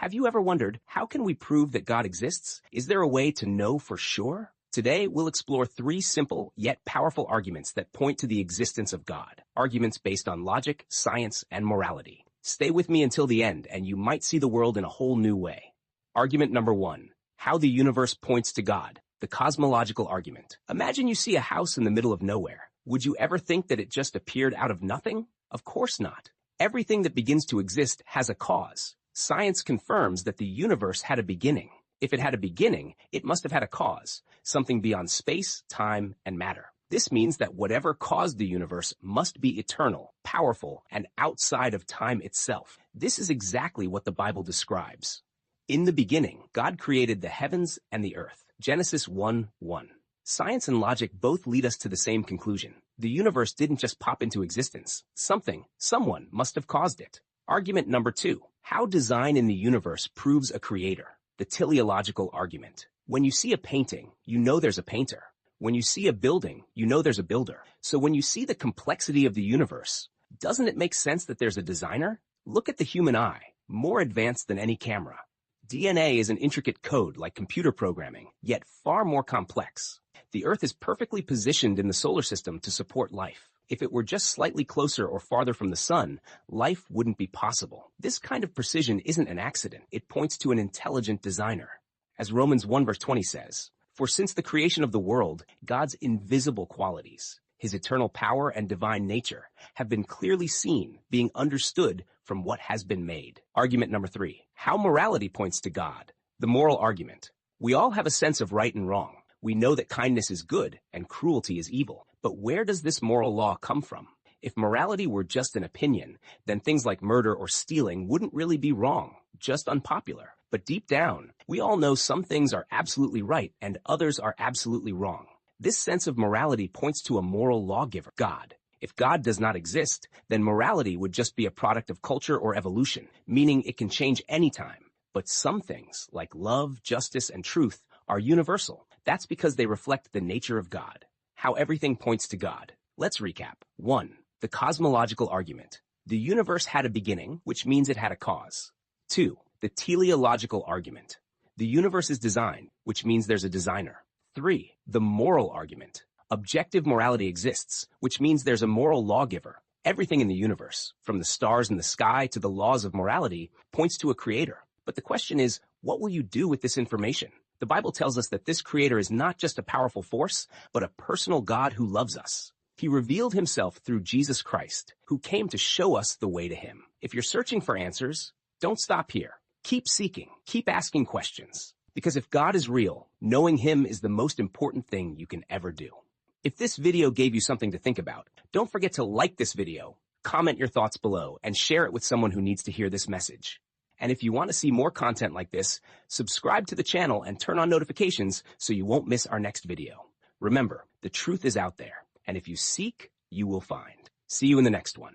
Have you ever wondered, how can we prove that God exists? Is there a way to know for sure? Today, we'll explore three simple yet powerful arguments that point to the existence of God. Arguments based on logic, science, and morality. Stay with me until the end, and you might see the world in a whole new way. Argument number one, how the universe points to God. The cosmological argument. Imagine you see a house in the middle of nowhere. Would you ever think that it just appeared out of nothing? Of course not. Everything that begins to exist has a cause. Science confirms that the universe had a beginning. If it had a beginning, it must have had a cause, something beyond space, time, and matter. This means that whatever caused the universe must be eternal, powerful, and outside of time itself. This is exactly what the Bible describes. In the beginning, God created the heavens and the earth. Genesis 1:1. Science and logic both lead us to the same conclusion. The universe didn't just pop into existence. Someone must have caused it. Argument number two, how design in the universe proves a creator. The teleological argument. When you see a painting, you know there's a painter. When you see a building, you know there's a builder. So when you see the complexity of the universe, doesn't it make sense that there's a designer? Look at the human eye, more advanced than any camera. DNA is an intricate code like computer programming, yet far more complex. The Earth is perfectly positioned in the solar system to support life. If it were just slightly closer or farther from the sun, life wouldn't be possible. This kind of precision isn't an accident. It points to an intelligent designer. As Romans 1:20 says, "For since the creation of the world, God's invisible qualities, his eternal power and divine nature, have been clearly seen, being understood from what has been made." Argument number three, how morality points to God. The moral argument. We all have a sense of right and wrong. We know that kindness is good and cruelty is evil. But where does this moral law come from? If morality were just an opinion, then things like murder or stealing wouldn't really be wrong, just unpopular. But deep down, we all know some things are absolutely right and others are absolutely wrong. This sense of morality points to a moral lawgiver, God. If God does not exist, then morality would just be a product of culture or evolution, meaning it can change anytime. But some things, like love, justice, and truth, are universal. That's because they reflect the nature of God. How everything points to God. Let's recap. 1. The cosmological argument. The universe had a beginning, which means it had a cause. 2. The teleological argument. The universe is designed, which means there's a designer. 3. The moral argument. Objective morality exists, which means there's a moral lawgiver. Everything in the universe, from the stars in the sky to the laws of morality, points to a creator. But the question is, what will you do with this information? The Bible tells us that this creator is not just a powerful force, but a personal God who loves us. He revealed himself through Jesus Christ, who came to show us the way to him. If you're searching for answers, don't stop here. Keep seeking, keep asking questions. Because if God is real, knowing him is the most important thing you can ever do. If this video gave you something to think about, don't forget to like this video, comment your thoughts below, and share it with someone who needs to hear this message. And if you want to see more content like this, subscribe to the channel and turn on notifications so you won't miss our next video. Remember, the truth is out there, and if you seek, you will find. See you in the next one.